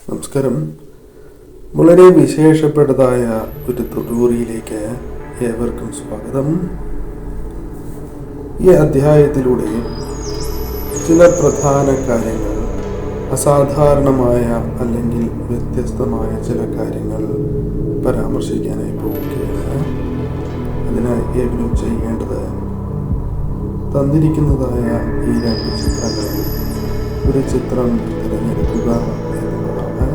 നമസ്കാരം. വളരെ വിശേഷപ്പെട്ടതായ ഒരു ട്യൂട്ടോറിയലിലേക്ക് ഏവർക്കും സ്വാഗതം. ഈ അധ്യായത്തിലൂടെ ചില പ്രധാന കാര്യങ്ങൾ, അസാധാരണമായ അല്ലെങ്കിൽ വ്യത്യസ്തമായ ചില കാര്യങ്ങൾ പരാമർശിക്കാനായി പോവുകയാണ്. അതിനായി ഏവരും ചെയ്യേണ്ടത് തന്നിരിക്കുന്നതായ ഈ രണ്ട് ചിത്രങ്ങളിൽ ഒരു ചിത്രം തിരഞ്ഞെടുക്കുക എന്നുള്ളതാണ്.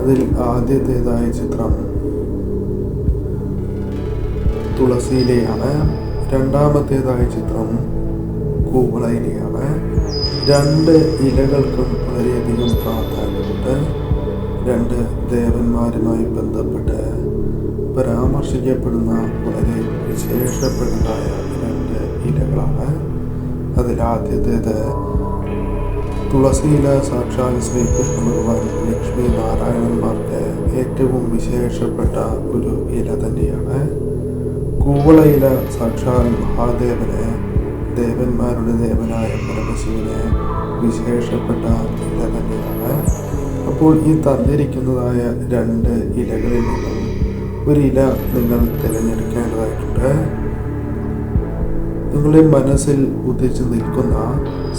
അതിൽ ആദ്യത്തേതായ ചിത്രം തുളസിയിലെയാണ്. രണ്ടാമത്തേതായ ചിത്രം കൂവളയിലെയാണ്. രണ്ട് ഇലകൾക്കും വളരെയധികം പ്രാധാന്യമുണ്ട്. രണ്ട് ദേവന്മാരുമായി ബന്ധപ്പെട്ട് പരാമർശിക്കപ്പെടുന്ന വളരെ വിശേഷപ്പെട്ടതായ രണ്ട് ഇലകളാണ്. അതിലാദ്യത്തേത് തുളസിയില സാക്ഷാൽ ശ്രീകൃഷ്ണ ഭഗവാൻ ലക്ഷ്മി നാരായണന്മാർക്ക് ഏറ്റവും വിശേഷപ്പെട്ട ഒരു ഇല തന്നെയാണ്. കൂവളയില സാക്ഷാൽ മഹാദേവന്, ദേവന്മാരുടെ ദേവനായ പരമശിവന് വിശേഷപ്പെട്ട ഇല തന്നെയാണ്. അപ്പോൾ ഈ തന്നിരിക്കുന്നതായ രണ്ട് ഇലകളിൽ നിന്നും ഒരു ഇല നിങ്ങൾ തിരഞ്ഞെടുക്കേണ്ടതായിട്ടുണ്ട്. നിങ്ങളുടെ മനസ്സിൽ ഉദിച്ചു നിൽക്കുന്ന,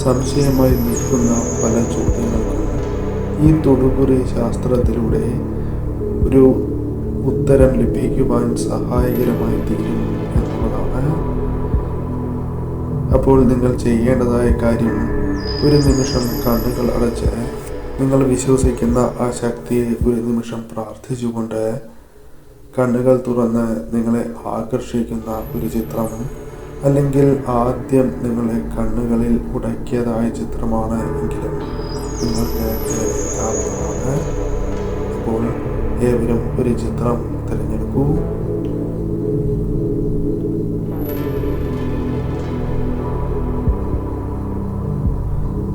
സംശയമായി നിൽക്കുന്ന പല ചോദ്യങ്ങൾക്കും ഈ തൊടുകുറി ശാസ്ത്രത്തിലൂടെ ഒരു ഉത്തരം ലഭിക്കുവാൻ സഹായകരമായി തീരും എന്നുള്ളതാണ്. അപ്പോൾ നിങ്ങൾ ചെയ്യേണ്ടതായ കാര്യം, ഒരു നിമിഷം കണ്ണുകൾ അടച്ച് നിങ്ങൾ വിശ്വസിക്കുന്ന ആ ശക്തിയെ ഒരു നിമിഷം പ്രാർത്ഥിച്ചുകൊണ്ട് കണ്ണുകൾ തുറന്ന് നിങ്ങളെ ആകർഷിക്കുന്ന ഒരു ചിത്രം, അല്ലെങ്കിൽ ആദ്യം നിങ്ങളെ കണ്ണുകളിൽ ഉടക്കിയതായ ചിത്രമാണ് എങ്കിലും നിങ്ങൾക്ക് തിരഞ്ഞെടുക്കാവുന്നതാണ്. അപ്പോൾ ഏവരും ഒരു ചിത്രം തിരഞ്ഞെടുക്കൂ.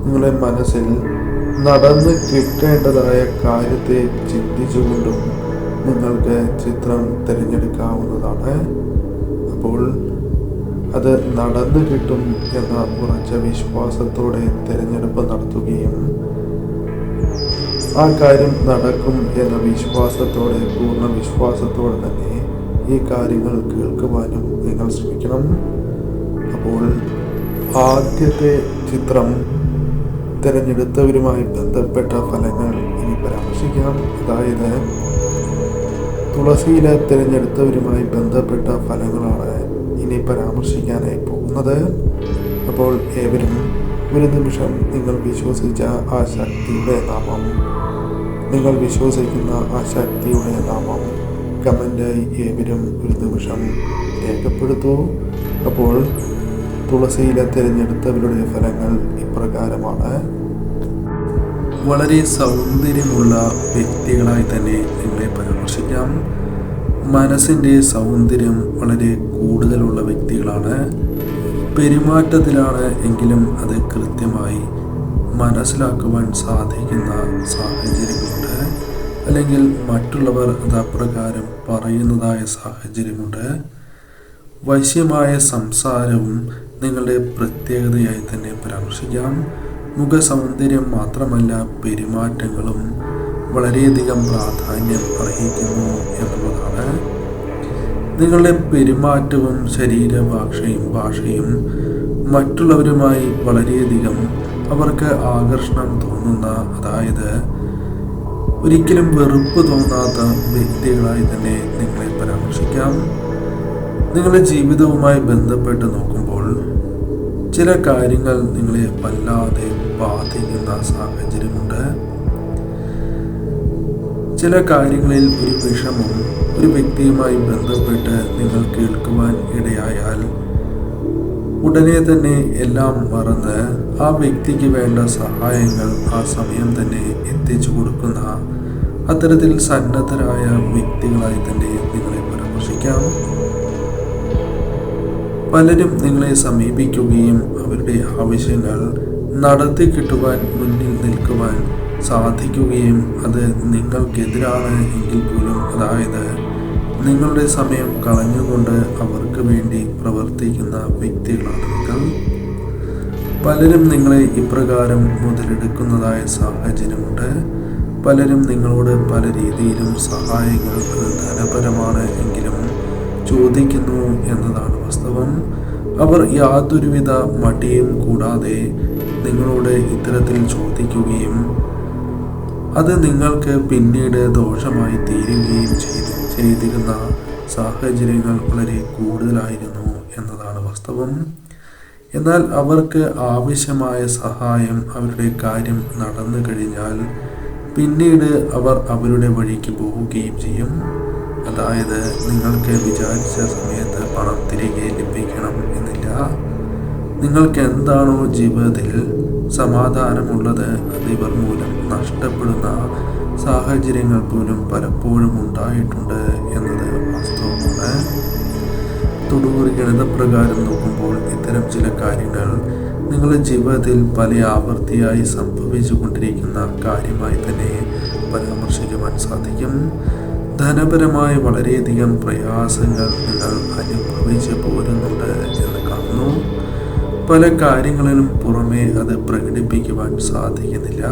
നിങ്ങളുടെ മനസ്സിൽ നടന്ന് കിട്ടേണ്ടതായ കാര്യത്തെ ചിന്തിച്ചുകൊണ്ടും നിങ്ങൾക്ക് ചിത്രം തിരഞ്ഞെടുക്കാവുന്നതാണ്. അപ്പോൾ അത് നടന്നു കിട്ടും എന്ന ഉറച്ച വിശ്വാസത്തോടെ തിരഞ്ഞെടുപ്പ് നടത്തുകയും ആ കാര്യം നടക്കും എന്ന വിശ്വാസത്തോടെ, പൂർണ്ണ വിശ്വാസത്തോടെ തന്നെ ഈ കാര്യങ്ങൾ കേൾക്കുവാനും നിങ്ങൾ ശ്രമിക്കണം. അപ്പോൾ ആദ്യത്തെ ചിത്രം തിരഞ്ഞെടുത്തവരുമായി ബന്ധപ്പെട്ട ഫലങ്ങൾ ഇനി പരാമർശിക്കാം. അതായത് തുളസിയില തിരഞ്ഞെടുത്തവരുമായി ബന്ധപ്പെട്ട ഫലങ്ങളാണ് ഇനി പരാമർശിക്കാനായി പോകുന്നത്. അപ്പോൾ ഏവരും ഒരു നിമിഷം നിങ്ങൾ വിശ്വസിച്ച ആ ശക്തിയുടെ നാമം, നിങ്ങൾ വിശ്വസിക്കുന്ന ആ ശക്തിയുടെ നാമം കമൻ്റായി ഏവരും ഒരു നിമിഷം രേഖപ്പെടുത്തൂ. അപ്പോൾ തുളസിയില തിരഞ്ഞെടുത്തവരുടെ ഫലങ്ങൾ ഇപ്രകാരമാണ്. വളരെ സൗന്ദര്യമുള്ള വ്യക്തികളായി തന്നെ നിങ്ങളെ പരാമർശിക്കാം. മനസ്സിൻ്റെ സൗന്ദര്യം വളരെ കൂടുതലുള്ള വ്യക്തികളാണ്. പെരുമാറ്റത്തിലാണ് എങ്കിലും അത് കൃത്യമായി മനസ്സിലാക്കുവാൻ സാധിക്കുന്ന സാഹചര്യമുണ്ട്, അല്ലെങ്കിൽ മറ്റുള്ളവർ അത് അപ്രകാരം പറയുന്നതായ സാഹചര്യമുണ്ട്. വശ്യമായ സംസാരവും നിങ്ങളുടെ പ്രത്യേകതയായി തന്നെ പരാമർശിക്കാം. മുഖസൗന്ദര്യം മാത്രമല്ല, പെരുമാറ്റങ്ങളും വളരെയധികം പ്രാധാന്യം അർഹിക്കുന്നു എന്നുള്ളതാണ്. നിങ്ങളുടെ പെരുമാറ്റവും ഭാഷയും മറ്റുള്ളവരുമായി വളരെയധികം അവർക്ക് ആകർഷണം തോന്നുന്ന, അതായത് ഒരിക്കലും വെറുപ്പ് തോന്നാത്ത വ്യക്തികളായി തന്നെ നിങ്ങളെ പരാമർശിക്കാം. നിങ്ങളുടെ ജീവിതവുമായി ബന്ധപ്പെട്ട് നോക്കുമ്പോൾ ചില കാര്യങ്ങൾ നിങ്ങളെ വല്ലാതെ ബാധിക്കുന്ന സാഹചര്യമുണ്ട്. ചില കാര്യങ്ങളിൽ ഒരു വിഷമം ഒരു വ്യക്തിയുമായി ബന്ധപ്പെട്ട് നിങ്ങൾ കേൾക്കുവാൻ ഇടയായാൽ ഉടനെ തന്നെ എല്ലാം മറന്ന് ആ വ്യക്തിക്ക് വേണ്ട സഹായങ്ങൾ ആ സമയം തന്നെ എത്തിച്ചു കൊടുക്കുന്ന അത്തരത്തിൽ സന്നദ്ധരായ വ്യക്തികളായി തന്നെ നിങ്ങളെ പരാമർശിക്കാം. പലരും നിങ്ങളെ സമീപിക്കുകയും അവരുടെ ആവശ്യങ്ങൾ നടത്തി കിട്ടുവാൻ മുന്നിൽ നിൽക്കുവാൻ സാധിക്കുകയും അത് നിങ്ങൾക്കെതിരാണ് എങ്കിൽ പോലും, അതായത് നിങ്ങളുടെ സമയം കളഞ്ഞുകൊണ്ട് അവർക്ക് വേണ്ടി പ്രവർത്തിക്കുന്ന വ്യക്തികളാണ് നിങ്ങൾ. പലരും നിങ്ങളെ ഇപ്രകാരം മുതലെടുക്കുന്നതായ സാഹചര്യമുണ്ട്. പലരും നിങ്ങളോട് പല രീതിയിലും സഹായങ്ങൾ ധനപരമാണ് എങ്കിലും ചോദിക്കുന്നു എന്നതാണ് വാസ്തവം. അവർ യാതൊരുവിധ മടിയും കൂടാതെ നിങ്ങളോട് ഇത്തരത്തിൽ ചോദിക്കുകയും അത് നിങ്ങൾക്ക് പിന്നീട് ദോഷമായി തീരുകയും ചെയ്തിരുന്ന സാഹചര്യങ്ങൾ വളരെ കൂടുതലായിരുന്നു എന്നതാണ് വാസ്തവം. എന്നാൽ അവർക്ക് ആവശ്യമായ സഹായം, അവരുടെ കാര്യം നടന്നു കഴിഞ്ഞാൽ പിന്നീട് അവർ അവരുടെ വഴിക്ക് പോവുകയും ചെയ്യും. അതായത് നിങ്ങൾക്ക് വിചാരിച്ച സമയത്ത് പണം തിരികെ ലഭിക്കണം എന്നില്ല. നിങ്ങൾക്ക് എന്താണോ ജീവിതത്തിൽ സമാധാനമുള്ളത് അത് ഇവർ മൂലം നഷ്ടപ്പെടുന്ന സാഹചര്യങ്ങൾ പോലും പലപ്പോഴും ഉണ്ടായിട്ടുണ്ട് എന്നത് വാസ്തവമാണ്. തൊടുകുറി ഗണിതപ്രകാരം നോക്കുമ്പോൾ ഇത്തരം ചില കാര്യങ്ങൾ നിങ്ങളുടെ ജീവിതത്തിൽ പല ആവർത്തിയായി സംഭവിച്ചു കൊണ്ടിരിക്കുന്ന കാര്യമായി തന്നെ പരാമർശിക്കുവാൻ സാധിക്കും. ധനപരമായ വളരെയധികം പ്രയാസങ്ങൾ നിങ്ങൾ അനുഭവിച്ച് പോരുന്നുണ്ട് എന്ന് കാണുന്നു. പല കാര്യങ്ങളിലും പുറമെ അത് പ്രകടിപ്പിക്കുവാൻ സാധിക്കുന്നില്ല.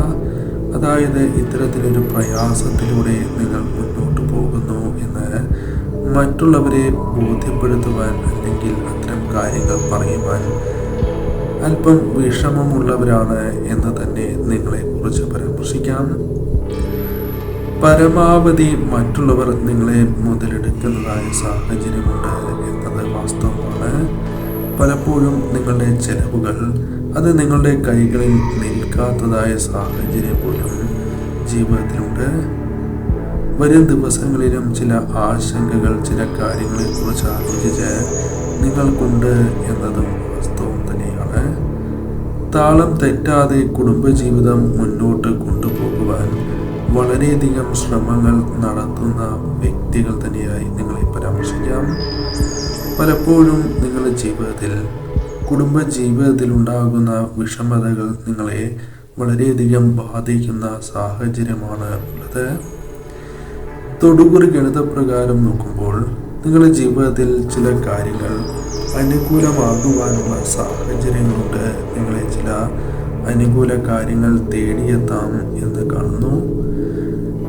അതായത് ഇത്തരത്തിലൊരു പ്രയാസത്തിലൂടെ നിങ്ങൾ മുന്നോട്ട് പോകുന്നു എന്ന് മറ്റുള്ളവരെ ബോധ്യപ്പെടുത്തുവാൻ അല്ലെങ്കിൽ അത്തരം കാര്യങ്ങൾ പറയുവാൻ അല്പം വിഷമമുള്ളവരാണ് എന്ന് തന്നെ നിങ്ങളെക്കുറിച്ച് പരാമർശിക്കാം. പരമാവധി മറ്റുള്ളവർ നിങ്ങളെ മുതലെടുക്കുന്നതായ സാഹചര്യമുണ്ട് എന്നത് വാസ്തവമാണ്. പലപ്പോഴും നിങ്ങളുടെ ചെലവുകൾ അത് നിങ്ങളുടെ കൈകളിൽ നിൽക്കാത്തതായ സാഹചര്യം പോലും ജീവിതത്തിലുണ്ട്. വരും ദിവസങ്ങളിലും ചില ആശങ്കകൾ, ചില കാര്യങ്ങളെക്കുറിച്ച് ആലോചിച്ച് നിങ്ങൾക്കുണ്ട് എന്നതും വാസ്തവം തന്നെയാണ്. താളം തെറ്റാതെ കുടുംബജീവിതം മുന്നോട്ട് കൊണ്ടുപോകുവാൻ വളരെയധികം ശ്രമങ്ങൾ നടത്തുന്ന വ്യക്തികൾ തന്നെയായി നിങ്ങളെ പരാമർശിക്കാം. പലപ്പോഴും നിങ്ങളുടെ ജീവിതത്തിൽ കുടുംബജീവിതത്തിലുണ്ടാകുന്ന വിഷമതകൾ നിങ്ങളെ വളരെയധികം ബാധിക്കുന്ന സാഹചര്യമാണ് ഉള്ളത്. തൊടുകുറി ഗണിതപ്രകാരം നോക്കുമ്പോൾ നിങ്ങളുടെ ജീവിതത്തിൽ ചില കാര്യങ്ങൾ അനുകൂലമാകുവാനുള്ള സാഹചര്യങ്ങളുണ്ട്. നിങ്ങളെ ചില അനുകൂല കാര്യങ്ങൾ തേടിയെത്താം എന്ന് കാണുന്നു.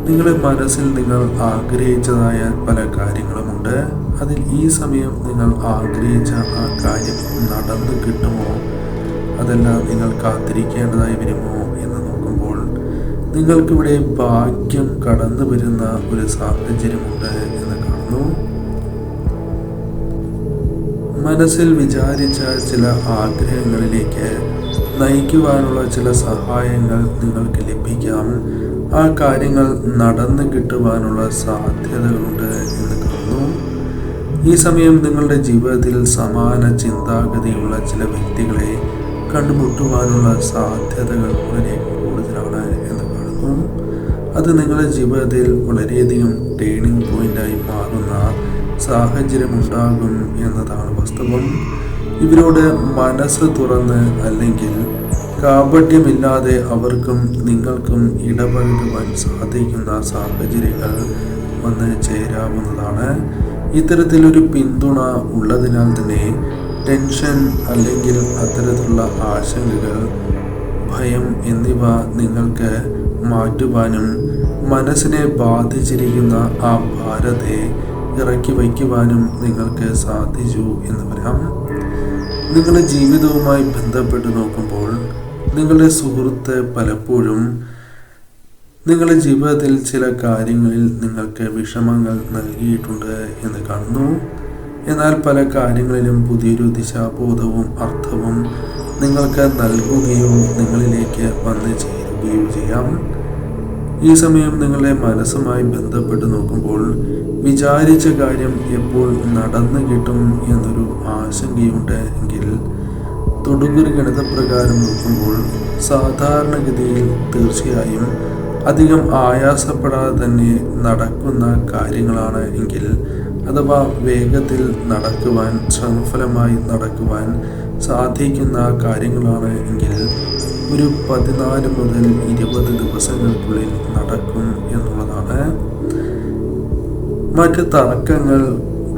നിങ്ങളുടെ മനസ്സിൽ നിങ്ങൾ ആഗ്രഹിച്ചതായ പല കാര്യങ്ങളുമുണ്ട്. അതിൽ ഈ സമയം നിങ്ങൾ ആഗ്രഹിച്ച ആ കാര്യം നടന്നു കിട്ടുമോ, അതല്ല നിങ്ങൾ കാത്തിരിക്കേണ്ടതായി വരുമോ എന്ന് നോക്കുമ്പോൾ നിങ്ങൾക്കിവിടെ ഭാഗ്യം കടന്നു വരുന്ന ഒരു സാഹചര്യമുണ്ട് എന്ന് കാണുന്നു. മനസ്സിൽ വിചാരിച്ച ചില ആഗ്രഹങ്ങളിലേക്ക് നയിക്കുവാനുള്ള ചില സഹായങ്ങൾ നിങ്ങൾക്ക് ലഭിക്കാം. ആ കാര്യങ്ങൾ നടന്നു കിട്ടുവാനുള്ള സാധ്യതകളുണ്ട് എന്ന് കാണുന്നു. ഈ സമയം നിങ്ങളുടെ ജീവിതത്തിൽ സമാന ചിന്താഗതിയുള്ള ചില വ്യക്തികളെ കണ്ടുമുട്ടുവാനുള്ള സാധ്യതകൾ വളരെ കൂടുതലാണ് എന്ന് കാണുന്നു. അത് നിങ്ങളുടെ ജീവിതത്തിൽ വളരെയധികം ടേണിംഗ് പോയിന്റായി മാറുന്ന സാഹചര്യമുണ്ടാകും എന്നതാണ് വാസ്തവം. ഇവരോട് മനസ്സ് തുറന്ന് അല്ലെങ്കിൽ കാപട്യമില്ലാതെ അവർക്കും നിങ്ങൾക്കും ഇടപഴകുവാൻ സാധിക്കുന്ന സാഹചര്യങ്ങൾ വന്ന് ചേരാവുന്നതാണ്. ഇത്തരത്തിലൊരു പിന്തുണ ഉള്ളതിനാൽ തന്നെ ടെൻഷൻ അല്ലെങ്കിൽ അത്തരത്തിലുള്ള ആശങ്കകൾ, ഭയം എന്നിവ നിങ്ങൾക്ക് മാറ്റുവാനും മനസ്സിനെ ബാധിച്ചിരിക്കുന്ന ആ ഭാരത്തെ ഇറക്കി വയ്ക്കുവാനും നിങ്ങൾക്ക് സാധിച്ചു എന്ന് വരാം. നിങ്ങളുടെ ജീവിതവുമായി ബന്ധപ്പെട്ട് നോക്കുമ്പോൾ നിങ്ങളുടെ സുഹൃത്ത് പലപ്പോഴും നിങ്ങളുടെ ജീവിതത്തിൽ ചില കാര്യങ്ങളിൽ നിങ്ങൾക്ക് വിഷമങ്ങൾ നൽകിയിട്ടുണ്ട് എന്ന് കാണുന്നു. എന്നാൽ പല കാര്യങ്ങളിലും പുതിയൊരു ദിശാബോധവും അർത്ഥവും നിങ്ങൾക്ക് നൽകുകയോ നിങ്ങളിലേക്ക് വന്നു ചേരുകയോ ചെയ്യാം. ഈ സമയം നിങ്ങളുടെ മനസ്സുമായി ബന്ധപ്പെട്ട് നോക്കുമ്പോൾ വിചാരിച്ച കാര്യം എപ്പോൾ നടന്നു കിട്ടും എന്നൊരു ആശങ്കയുണ്ട് എങ്കിൽ തൊടുകുറി ഗണിതപ്രകാരം നോക്കുമ്പോൾ സാധാരണഗതിയിൽ തീർച്ചയായും അധികം ആയാസപ്പെടാതെ തന്നെ നടക്കുന്ന കാര്യങ്ങളാണ് എങ്കിൽ, അഥവാ വേഗത്തിൽ നടക്കുവാൻ, ശ്രമഫലമായി നടക്കുവാൻ സാധിക്കുന്ന കാര്യങ്ങളാണ് എങ്കിൽ ഒരു 14 മുതൽ 20 ദിവസങ്ങൾക്കുള്ളിൽ നടക്കും എന്നുള്ളതാണ്. മറ്റ് തർക്കങ്ങൾ,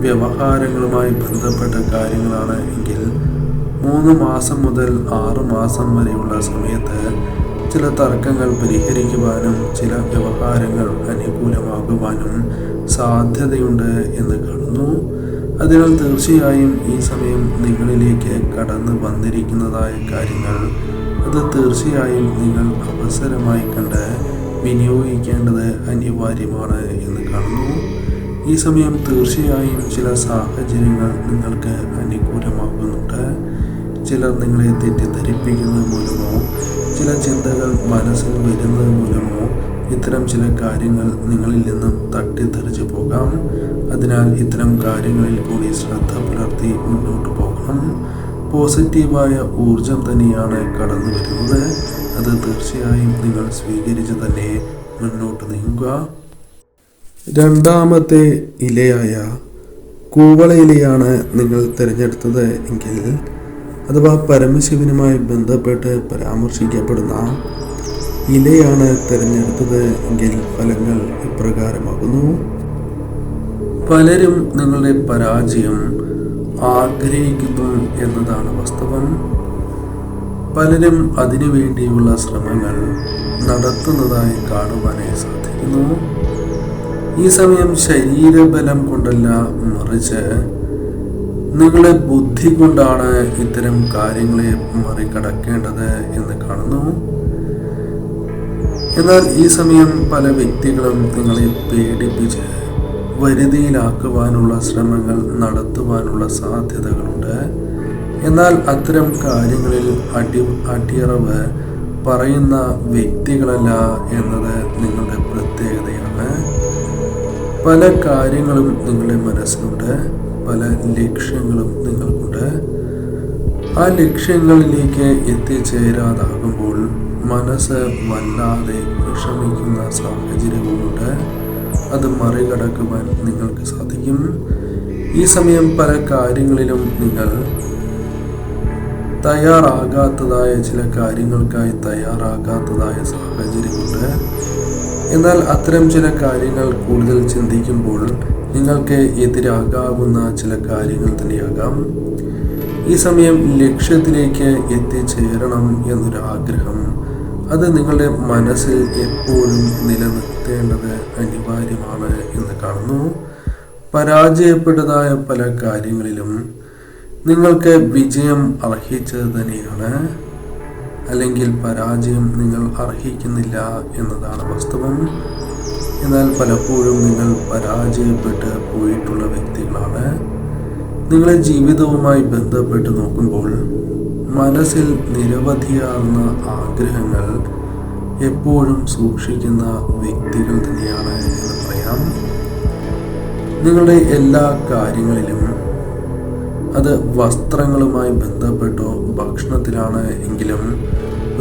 വ്യവഹാരങ്ങളുമായി ബന്ധപ്പെട്ട കാര്യങ്ങളാണ് എങ്കിൽ 3 മാസം മുതൽ 6 മാസം വരെയുള്ള സമയത്ത് ചില തർക്കങ്ങൾ പരിഹരിക്കുവാനും ചില വ്യവഹാരങ്ങൾ അനുകൂലമാകുവാനും സാധ്യതയുണ്ട് എന്ന് കാണുന്നു. അതിനാൽ തീർച്ചയായും ഈ സമയം നിങ്ങളിലേക്ക് കടന്നു വന്നിരിക്കുന്നതായ കാര്യങ്ങൾ അത് തീർച്ചയായും നിങ്ങൾ അവസരമായി കണ്ട് വിനിയോഗിക്കേണ്ടത് അനിവാര്യമാണ് എന്ന് കാണുന്നു. ഈ സമയം തീർച്ചയായും ചില സാഹചര്യങ്ങൾ നിങ്ങൾക്ക് അനുകൂലമാകുന്നുണ്ട്. ചിലർ നിങ്ങളെ തെറ്റിദ്ധരിപ്പിക്കുന്നത് മൂലമോ ചില ചിന്തകൾ മനസ്സിൽ വരുന്നത് മൂലമോ ഇത്തരം ചില കാര്യങ്ങൾ നിങ്ങളിൽ നിന്നും തട്ടിത്തെറിച്ചു പോകാം. അതിനാൽ ഇത്തരം കാര്യങ്ങളിൽ കൂടി ശ്രദ്ധ പുലർത്തി മുന്നോട്ട് പോകണം. പോസിറ്റീവായ ഊർജം തന്നെയാണ് കടന്നു വരുന്നത്. അത് തീർച്ചയായും നിങ്ങൾ സ്വീകരിച്ച് തന്നെ മുന്നോട്ട് നീങ്ങുക. രണ്ടാമത്തെ ഇലയായ കൂവള ഇലയാണ് നിങ്ങൾ തിരഞ്ഞെടുത്തത് എങ്കിൽ, അഥവാ പരമശിവനുമായി ബന്ധപ്പെട്ട് പരാമർശിക്കപ്പെടുന്ന ഇലയാണ് തിരഞ്ഞെടുത്തത് എങ്കിൽ ഫലങ്ങൾ ഇപ്രകാരമാകുന്നു. പലരും നിങ്ങളുടെ പരാജയം ആഗ്രഹിക്കുന്നു എന്നതാണ് വാസ്തവം. പലരും അതിനു വേണ്ടിയുള്ള ശ്രമങ്ങൾ നടത്തുന്നതായി കാണുവാനായി സാധിക്കുന്നു. ഈ സമയം ശരീരബലം കൊണ്ടല്ല, മറിച്ച് നിങ്ങളുടെ ബുദ്ധി കൊണ്ടാണ് ഇത്തരം കാര്യങ്ങളെ മറികടക്കേണ്ടത് എന്ന് കാണുന്നു. എന്നാൽ ഈ സമയം പല വ്യക്തികളും നിങ്ങളെ പേടിപ്പിച്ച് വരുതിയിലാക്കുവാനുള്ള ശ്രമങ്ങൾ നടത്തുവാനുള്ള സാധ്യതകളുണ്ട്. എന്നാൽ അത്തരം കാര്യങ്ങളിൽ അടിയറവ് പറയുന്ന വ്യക്തികളല്ല എന്നത് നിങ്ങളുടെ പ്രത്യേകതയാണ്. പല കാര്യങ്ങളും നിങ്ങളുടെ മനസ്സിലുണ്ട്, പല ലക്ഷ്യങ്ങളും നിങ്ങൾക്കുണ്ട്. ആ ലക്ഷ്യങ്ങളിലേക്ക് എത്തിച്ചേരാതാകുമ്പോൾ മനസ്സ് വല്ലാതെ വിഷമിക്കുന്ന സാഹചര്യവുമുണ്ട്. അത് മറികടക്കുവാൻ നിങ്ങൾക്ക് സാധിക്കും. ഈ സമയം പല കാര്യങ്ങളിലും നിങ്ങൾ തയ്യാറാകാത്തതായ ചില കാര്യങ്ങൾക്കായി തയ്യാറാകാത്തതായ സാഹചര്യമുണ്ട്. എന്നാൽ അത്തരം ചില കാര്യങ്ങൾ കൂടുതൽ ചിന്തിക്കുമ്പോൾ നിങ്ങൾക്ക് എതിരാകാവുന്ന ചില കാര്യങ്ങൾ തന്നെയാകാം. ഈ സമയം ലക്ഷ്യത്തിലേക്ക് എത്തിച്ചേരണം എന്നൊരാഗ്രഹം അത് നിങ്ങളുടെ മനസ്സിൽ എപ്പോഴും നിലനിർത്തേണ്ടത് അനിവാര്യമാണ് എന്ന് കാണുന്നു. പരാജയപ്പെട്ടതായ പല കാര്യങ്ങളിലും നിങ്ങൾക്ക് വിജയം അർഹിച്ചത് തന്നെയാണ്, അല്ലെങ്കിൽ പരാജയം നിങ്ങൾ അർഹിക്കുന്നില്ല എന്നതാണ് വാസ്തവം. എന്നാൽ പലപ്പോഴും നിങ്ങൾ പരാജയപ്പെട്ട് പോയിട്ടുള്ള വ്യക്തികളാണ്. നിങ്ങളുടെ ജീവിതവുമായി ബന്ധപ്പെട്ട് നോക്കുമ്പോൾ മനസ്സിൽ നിരവധിയാർന്ന ആഗ്രഹങ്ങൾ എപ്പോഴും സൂക്ഷിക്കുന്ന വ്യക്തികൾ തന്നെയാണ് എന്ന് പറയാം. നിങ്ങളുടെ എല്ലാ കാര്യങ്ങളിലും, അത് വസ്ത്രങ്ങളുമായി ബന്ധപ്പെട്ടോ ഭക്ഷണത്തിലാണ് എങ്കിലും,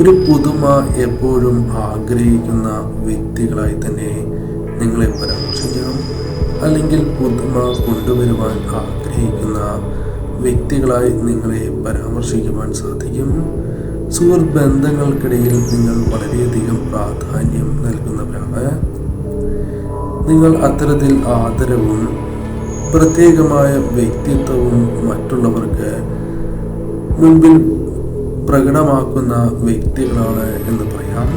ഒരു പുതുമ എപ്പോഴും ആഗ്രഹിക്കുന്ന വ്യക്തികളായി തന്നെ നിങ്ങളെ പരാമർശിക്കാം. അല്ലെങ്കിൽ പുതുമ കൊണ്ടുവരുവാൻ ആഗ്രഹിക്കുന്ന വ്യക്തികളായി നിങ്ങളെ പരാമർശിക്കുവാൻ സാധിക്കും. സുഹൃത്ത് ബന്ധങ്ങൾക്കിടയിൽ നിങ്ങൾ വളരെയധികം പ്രാധാന്യം നൽകുന്നവരാണ്. നിങ്ങൾ അത്തരത്തിൽ ആദരവും പ്രത്യേകമായ വ്യക്തിത്വവും മറ്റുള്ളവർക്ക് മുൻപിൽ പ്രകടമാക്കുന്ന വ്യക്തികളാണ് എന്ന് പറയാം.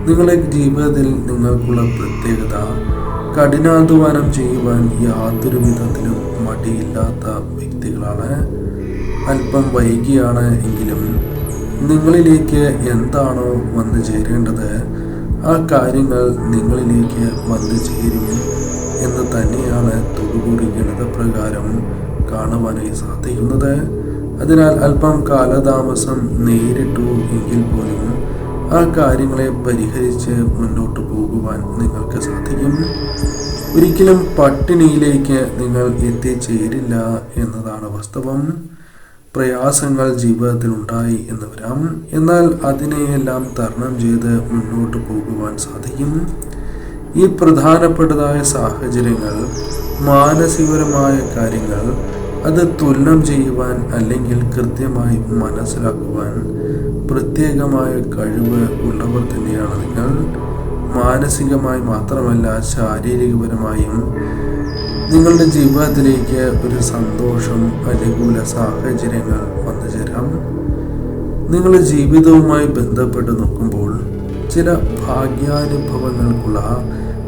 നിങ്ങളുടെ ജീവിതത്തിൽ നിങ്ങൾക്കുള്ള പ്രത്യേകത കഠിനാധ്വാനം ചെയ്യുവാൻ യാതൊരു വിധത്തിലും മടിയില്ലാത്ത വ്യക്തികളാണ്. അല്പം വൈകിയാണ് എങ്കിലും നിങ്ങളിലേക്ക് എന്താണോ വന്നു ചേരേണ്ടത് ആ കാര്യങ്ങൾ നിങ്ങളിലേക്ക് വന്നു ചേരും എന്ന് തന്നെയാണ് തൊടുകൂടി ഗണിതപ്രകാരം കാണുവാനായി സാധിക്കുന്നത്. അതിനാൽ അല്പം കാലതാമസം നേരിട്ടു എങ്കിൽ പോലും ആ കാര്യങ്ങളെ പരിഹരിച്ച് മുന്നോട്ട് പോകുവാൻ നിങ്ങൾക്ക് സാധിക്കും. ഒരിക്കലും പട്ടിണിയിലേക്ക് നിങ്ങൾ എത്തിച്ചേരില്ല എന്നതാണ് വാസ്തവം. പ്രയാസങ്ങൾ ജീവിതത്തിൽ ഉണ്ടായി എന്ന് വരാം, എന്നാൽ അതിനെയെല്ലാം തരണം ചെയ്ത് മുന്നോട്ട് പോകുവാൻ സാധിക്കും. ഈ പ്രധാനപ്പെട്ടതായ സാഹചര്യങ്ങൾ, മാനസികപരമായ കാര്യങ്ങൾ അത് തുലനം ചെയ്യുവാൻ അല്ലെങ്കിൽ കൃത്യമായി മനസ്സിലാക്കുവാൻ പ്രത്യേകമായ കഴിവ് ഉള്ളവർ തന്നെയാണ് നിങ്ങൾ. മാനസികമായി മാത്രമല്ല, ശാരീരികപരമായും നിങ്ങളുടെ ജീവിതത്തിലേക്ക് ഒരു സന്തോഷം, അനുകൂല സാഹചര്യങ്ങൾ വന്നു ചേരാം. നിങ്ങളുടെ ജീവിതവുമായി ബന്ധപ്പെട്ട് നോക്കുമ്പോൾ ചില ഭാഗ്യാനുഭവങ്ങൾക്കുള്ള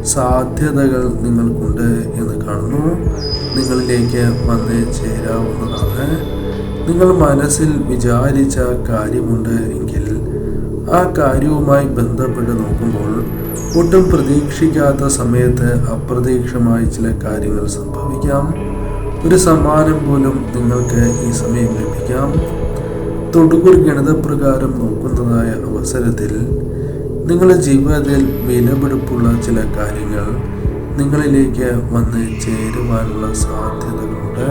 സാധ്യതകൾ നിങ്ങൾക്കുണ്ട് എന്ന് കാണുന്നു. നിങ്ങളിലേക്ക് വന്ന് ചേരാവുന്നതാണ്. നിങ്ങൾ മനസ്സിൽ വിചാരിച്ച കാര്യമുണ്ട് എങ്കിൽ ആ കാര്യവുമായി ബന്ധപ്പെട്ട് നോക്കുമ്പോൾ ഒട്ടും പ്രതീക്ഷിക്കാത്ത സമയത്ത് അപ്രതീക്ഷിതമായി ചില കാര്യങ്ങൾ സംഭവിക്കാം. ഒരു സമ്മാനം പോലും നിങ്ങൾക്ക് ഈ സമയം ലഭിക്കാം. തൊടുകുർ ഗണിതപ്രകാരം നോക്കുന്നതായ അവസരത്തിൽ നിങ്ങളുടെ ജീവിതത്തിൽ വിലപിടിപ്പുള്ള ചില കാര്യങ്ങൾ നിങ്ങളിലേക്ക് വന്ന് ചേരുവാനുള്ള സാധ്യതകളുണ്ട്.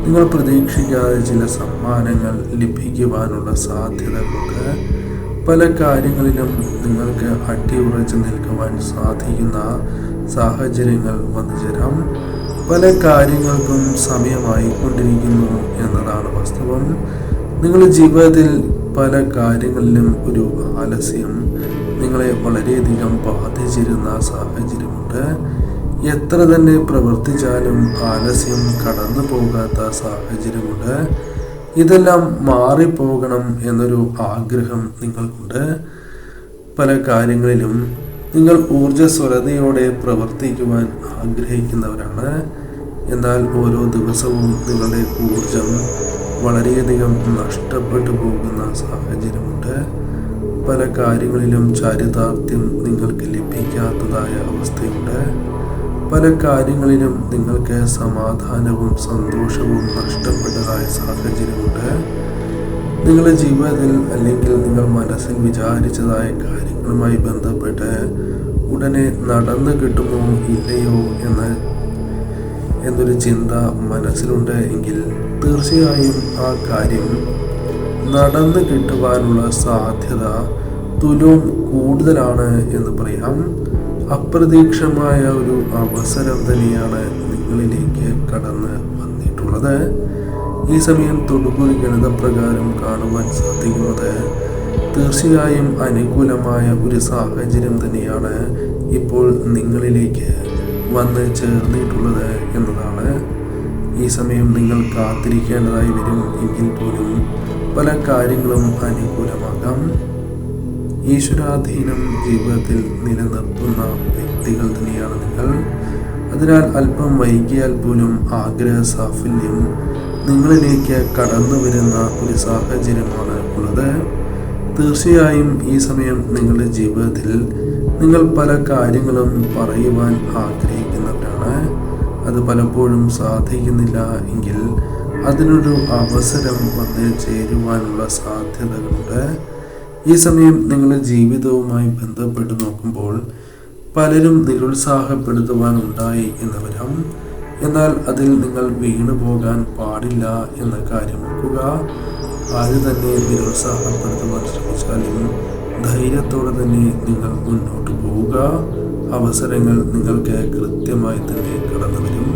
നിങ്ങൾ പ്രതീക്ഷിക്കാതെ ചില സമ്മാനങ്ങൾ ലഭിക്കുവാനുള്ള സാധ്യതകളുണ്ട്. പല കാര്യങ്ങളിലും നിങ്ങൾക്ക് അടിയുറച്ച് നിൽക്കുവാൻ സാധിക്കുന്ന സാഹചര്യങ്ങൾ വന്നു ചേരാം. പല കാര്യങ്ങൾക്കും സമയമായിക്കൊണ്ടിരിക്കുന്നു എന്നതാണ് വാസ്തവം. നിങ്ങളുടെ ജീവിതത്തിൽ പല കാര്യങ്ങളിലും ഒരു ആലസ്യം നിങ്ങളെ വളരെയധികം ബാധിച്ചിരുന്ന സാഹചര്യമുണ്ട്. എത്ര തന്നെ പ്രവർത്തിച്ചാലും ആലസ്യം കടന്നു പോകാത്ത സാഹചര്യമുണ്ട്. ഇതെല്ലാം മാറിപ്പോകണം എന്നൊരു ആഗ്രഹം നിങ്ങൾക്കുണ്ട്. പല കാര്യങ്ങളിലും നിങ്ങൾ ഊർജ്ജസ്വലതയോടെ പ്രവർത്തിക്കുവാൻ ആഗ്രഹിക്കുന്നവരാണ്. എന്നാൽ ഓരോ ദിവസവും നിങ്ങളുടെ ഊർജം വളരെയധികം നഷ്ടപ്പെട്ടു പോകുന്ന സാഹചര്യമുണ്ട്. പല കാര്യങ്ങളിലും ചരിതാർത്ഥ്യം നിങ്ങൾക്ക് ലഭിക്കാത്തതായ അവസ്ഥയുണ്ട്. പല കാര്യങ്ങളിലും നിങ്ങൾക്ക് സമാധാനവും സന്തോഷവും നഷ്ടപ്പെട്ടതായ സാഹചര്യമുണ്ട്. നിങ്ങളുടെ ജീവിതത്തിൽ അല്ലെങ്കിൽ നിങ്ങൾ മനസ്സിൽ വിചാരിച്ചതായ കാര്യങ്ങളുമായി ബന്ധപ്പെട്ട് ഉടനെ നടന്നു കിട്ടുമോ ഇല്ലയോ എന്നൊരു ചിന്ത മനസ്സിലുണ്ട് എങ്കിൽ തീർച്ചയായും ആ കാര്യം നടന്നു കിട്ടുവാനുള്ള സാധ്യത തുലോം കൂടുതലാണ് എന്ന് പറയാം. അപ്രതീക്ഷിതമായ ഒരു അവസരം തന്നെയാണ് നിങ്ങളിലേക്ക് കടന്ന് വന്നിട്ടുള്ളത്. ഈ സമയം തൊടുകുറി ഗണിതപ്രകാരം കാണുവാൻ സാധിക്കുന്നത് തീർച്ചയായും അനുകൂലമായ ഒരു സാഹചര്യം തന്നെയാണ് ഇപ്പോൾ നിങ്ങളിലേക്ക് വന്ന് ചേർന്നിട്ടുള്ളത് എന്നതാണ്. ഈ സമയം നിങ്ങൾ കാത്തിരിക്കേണ്ടതായി വരും എങ്കിൽ പോലും പല കാര്യങ്ങളും അനുകൂലമാകാം. ഈശ്വരാധീനം ജീവിതത്തിൽ നിലനിർത്തുന്ന വ്യക്തികൾ തന്നെയാണ് നിങ്ങൾ. അതിനാൽ അല്പം വൈകിയാൽ പോലും ആഗ്രഹ സാഫല്യം നിങ്ങളിലേക്ക് കടന്നു വരുന്ന ഒരു സാഹചര്യമാണ് ഉള്ളത്. തീർച്ചയായും ഈ സമയം നിങ്ങളുടെ ജീവിതത്തിൽ നിങ്ങൾ പല കാര്യങ്ങളും പറയുവാൻ ആഗ്രഹിക്കുന്നവരാണ്. അത് പലപ്പോഴും സാധിക്കുന്നില്ല എങ്കിൽ അതിനൊരു അവസരം വന്ന് ചേരുവാനുള്ള സാധ്യതകളുണ്ട്. ഈ സമയം നിങ്ങളുടെ ജീവിതവുമായി ബന്ധപ്പെട്ട് നോക്കുമ്പോൾ പലരും നിരുത്സാഹപ്പെടുത്തുവാനുണ്ടായി എന്ന് വരാം. എന്നാൽ അതിൽ നിങ്ങൾ വീണു പോകാൻ പാടില്ല എന്ന കാര്യം ഓർക്കുക. ആര് തന്നെ നിരുത്സാഹപ്പെടുത്തുവാൻ ശ്രമിച്ചാലും ധൈര്യത്തോടെ തന്നെ നിങ്ങൾ മുന്നോട്ട് പോവുക. അവസരങ്ങൾ നിങ്ങൾക്ക് കൃത്യമായി തന്നെ കടന്നു വരും.